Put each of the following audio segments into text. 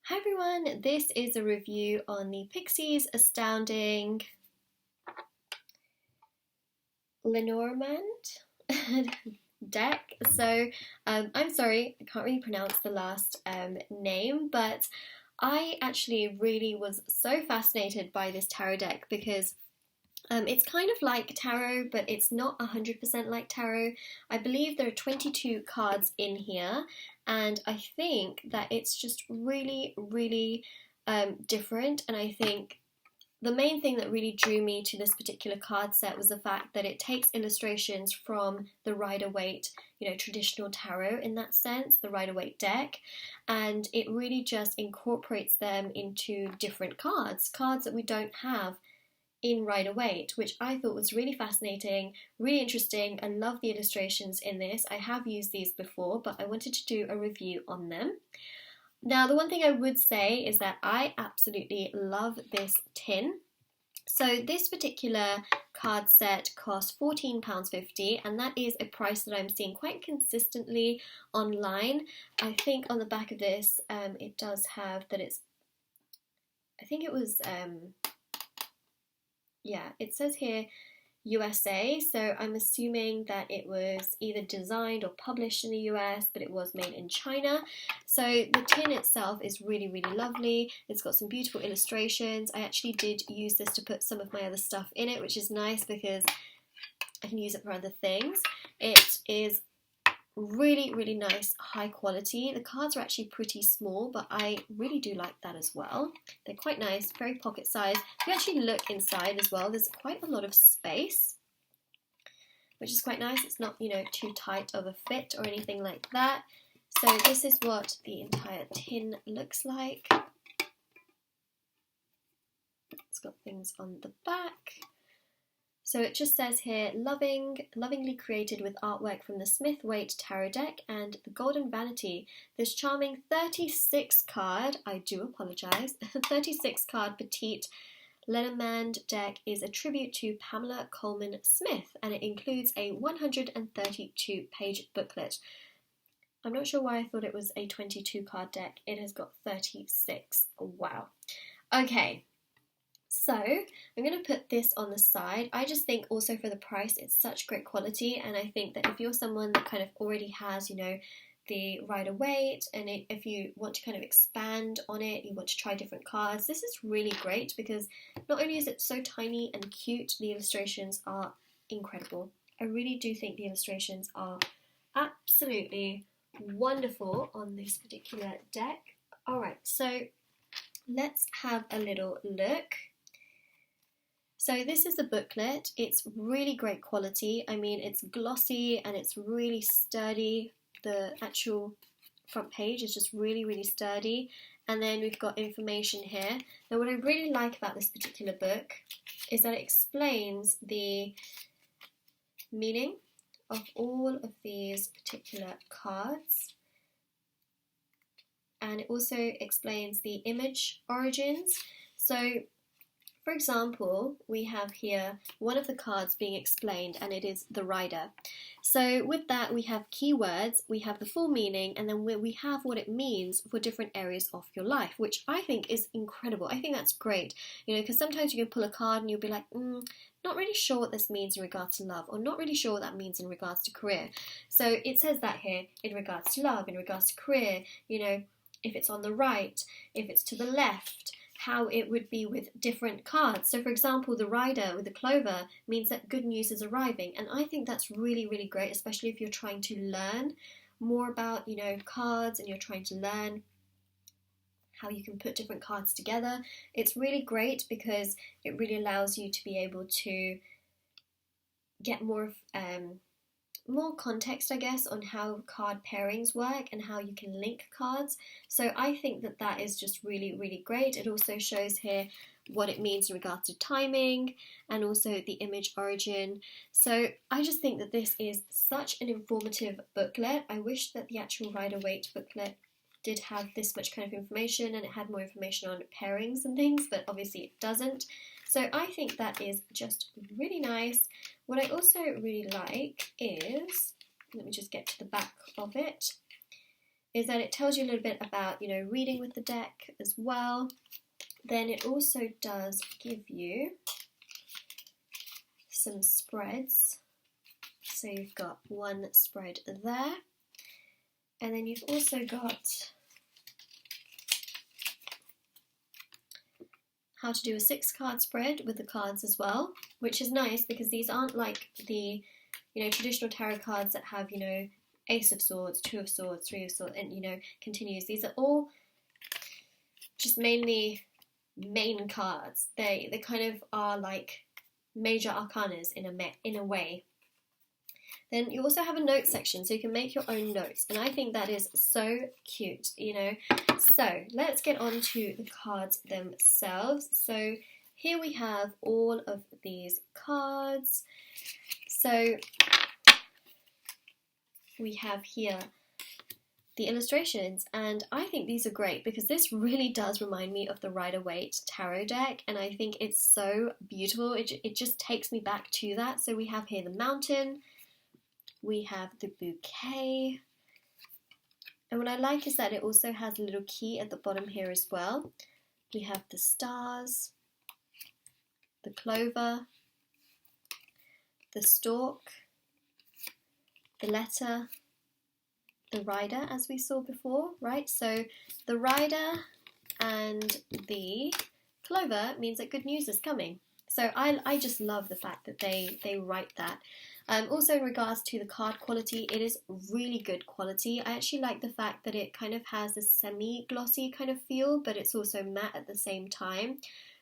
Hi everyone, this is a review on the Pixie'S Astounding Lenormand deck. I'm sorry, I can't really pronounce the last name, but I actually really was so fascinated by this tarot deck because it's kind of like tarot, but it's not 100% like tarot. I believe there are 22 cards in here, and I think that it's just really different. And I think the main thing that really drew me to this particular card set was the fact that it takes illustrations from the Rider-Waite, traditional tarot in that sense, the Rider-Waite deck, and it really just incorporates them into different cards that we don't have in Rider-Waite, which I thought was really fascinating, really interesting. I love the illustrations in this. I have used these before, but I wanted to do a review on them. Now, the one thing I would say is that I absolutely love this tin. So this particular card set costs £14.50, and that is a price that I'm seeing quite consistently online. I think on the back of this, it does have that it's, I think it was, yeah, it says here USA, so I'm assuming that it was either designed or published in the US, but it was made in China. So the tin itself is really lovely. It's got some beautiful illustrations. I actually did use this to put some of my other stuff in it, which is nice because I can use it for other things. It is really nice, high quality. The cards are actually pretty small, but I really do like that as well. They're quite nice, very pocket size. If you actually look inside as well, there's quite a lot of space, which is quite nice. It's not, too tight of a fit or anything like that. So this is what the entire tin looks like. It's got things on the back. So it just says here, lovingly created with artwork from the Smith-Waite Tarot deck and the Golden Vanity. This charming 36 card, I do apologise, 36 card petite Lenormand deck is a tribute to Pamela Coleman Smith, and it includes a 132 page booklet. I'm not sure why I thought it was a 22 card deck. It has got 36. Wow. Okay. So I'm going to put this on the side. I just think also for the price, it's such great quality. And I think that if you're someone that kind of already has, the Rider-Waite, and if you want to kind of expand on it, you want to try different cards, this is really great because not only is it so tiny and cute, the illustrations are incredible. I really do think the illustrations are absolutely wonderful on this particular deck. Alright, so let's have a little look. So this is the booklet. It's really great quality. I mean, it's glossy and it's really sturdy. The actual front page is just really sturdy. And then we've got information here. Now, what I really like about this particular book is that it explains the meaning of all of these particular cards. And it also explains the image origins. So, for example, we have here one of the cards being explained, and it is the Rider. So with that, we have keywords, we have the full meaning, and then we have what it means for different areas of your life, which I think is incredible. I think that's great, because sometimes you can pull a card and you'll be like, not really sure what this means in regards to love, or not really sure what that means in regards to career. So it says that here, in regards to love, in regards to career, if it's on the right, if it's to the left, how it would be with different cards. So for example, the Rider with the clover means that good news is arriving, and I think that's really great, especially if you're trying to learn more about cards and you're trying to learn how you can put different cards together. It's really great because it really allows you to be able to get more context, I guess, on how card pairings work and how you can link cards. So I think that that is just really great. It also shows here what it means in regards to timing and also the image origin. So I just think that this is such an informative booklet. I wish that the actual Rider-Waite booklet did have this much kind of information and it had more information on pairings and things, but obviously it doesn't. So I think that is just really nice. What I also really like is, let me just get to the back of it. is that it tells you a little bit about, you know, reading with the deck as well. Then it also does give you some spreads. So you've got one spread there. And then you've also got how to do a 6-card spread with the cards as well, which is nice because these aren't like the, you know, traditional tarot cards that have, you know, Ace of Swords, 2 of Swords, 3 of Swords, and, you know, continues. These are all just mainly main cards. They kind of are like major arcanas in a way. Then you also have a note section, so you can make your own notes, and I think that is so cute, you know. So let's get on to the cards themselves. So here we have all of these cards. So we have here the illustrations, and I think these are great because this really does remind me of the Rider-Waite tarot deck, and I think it's so beautiful. It just takes me back to that. So we have here the mountain, we have the bouquet, and what I like is that it also has a little key at the bottom here as well. We have the stars, the clover, the stork, the letter, the rider, as we saw before, right? So the rider and the clover means that good news is coming. So I just love the fact that they write that. Also in regards to the card quality, it is really good quality. I actually like the fact that it kind of has a semi-glossy kind of feel, but it's also matte at the same time.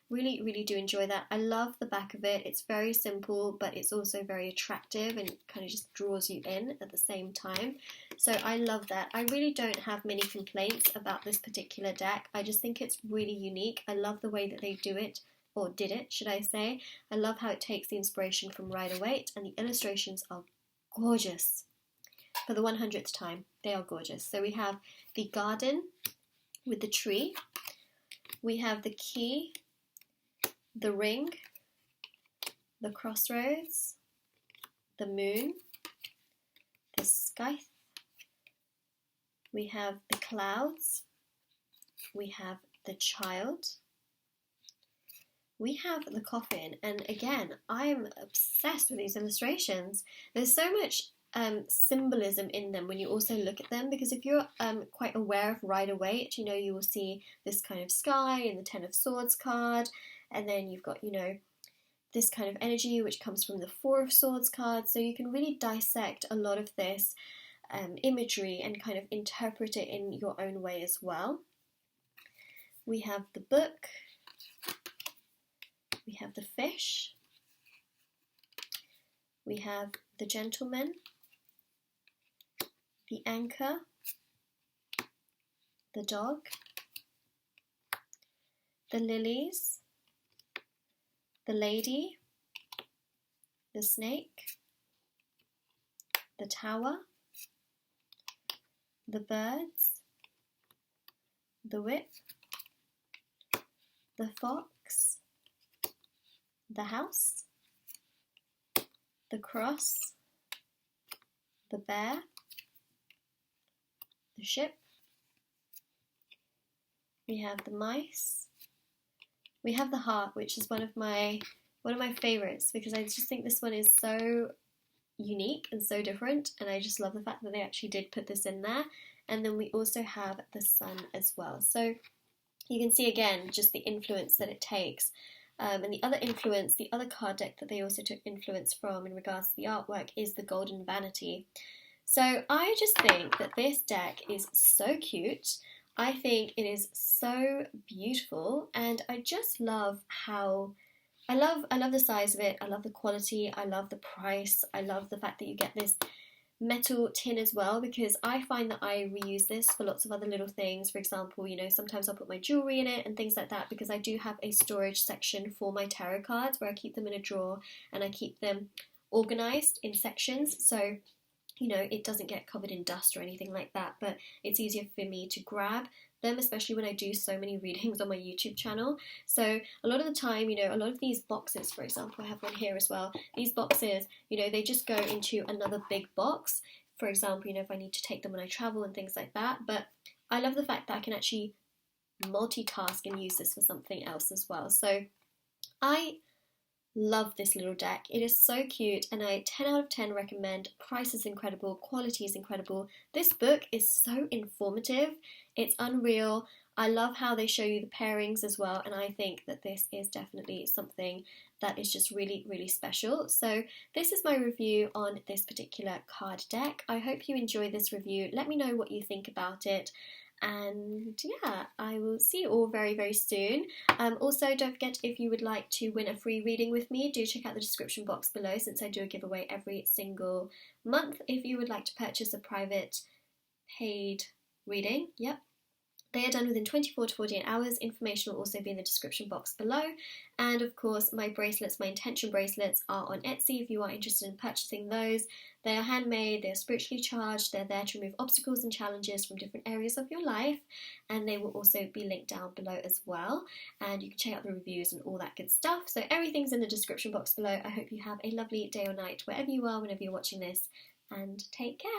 Really, really do enjoy that. I love the back of it. It's very simple, but it's also very attractive and kind of just draws you in at the same time. So I love that. I really don't have many complaints about this particular deck. I just think it's really unique. I love the way that they do it, or did it, should I say. I love how it takes the inspiration from Rider-Waite, and the illustrations are gorgeous. For the 100th time, they are gorgeous. So we have the garden with the tree. We have the key, the ring, the crossroads, the moon, the scythe, we have the clouds, we have the child, we have the coffin, and again, I'm obsessed with these illustrations. There's so much symbolism in them when you also look at them, because if you're quite aware of Rider-Waite, you know, you will see this kind of sky in the 10 of Swords card, and then you've got, you know, this kind of energy which comes from the 4 of Swords card, so you can really dissect a lot of this imagery and kind of interpret it in your own way as well. We have the book, we have the fish, we have the gentleman, the anchor, the dog, the lilies, the lady, the snake, the tower, the birds, the whip, the fox, the house, the cross, the bear, the ship, we have the mice, we have the heart, which is one of my favorites, because I just think this one is so unique and so different, and I just love the fact that they actually did put this in there. And then we also have the sun as well, so you can see again just the influence that it takes. And the other influence, the other card deck that they also took influence from in regards to the artwork is the Golden Vanity. So I just think that this deck is so cute. I think it is so beautiful, and I just love how I love the size of it. I love the quality. I love the price. I love the fact that you get this metal tin as well, because I find that I reuse this for lots of other little things. For example, you know, sometimes I'll put my jewellery in it and things like that, because I do have a storage section for my tarot cards where I keep them in a drawer and I keep them organised in sections, so you know, it doesn't get covered in dust or anything like that, but it's easier for me to grab them, especially when I do so many readings on my YouTube channel. So a lot of the time, you know, a lot of these boxes, for example, I have one here as well, these boxes, you know, they just go into another big box for example, you know, if I need to take them when I travel and things like that. But I love the fact that I can actually multitask and use this for something else as well. So I love this little deck. It is so cute, and I 10 out of 10 recommend. Price is incredible, quality is incredible. This book is so informative, it's unreal. I love how they show you the pairings as well, and I think that this is definitely something that is just really, really special. So this is my review on this particular card deck. I hope you enjoy this review. Let me know what you think about it. And yeah, I will see you all very, very soon. Also, don't forget, if you would like to win a free reading with me, do check out the description box below, since I do a giveaway every single month. If you would like to purchase a private paid reading, yep, they are done within 24 to 48 hours. Information will also be in the description box below. And of course, my bracelets, my intention bracelets, are on Etsy if you are interested in purchasing those. They are handmade, they are spiritually charged, they're there to remove obstacles and challenges from different areas of your life, and they will also be linked down below as well. And you can check out the reviews and all that good stuff. So everything's in the description box below. I hope you have a lovely day or night wherever you are, whenever you're watching this, and take care.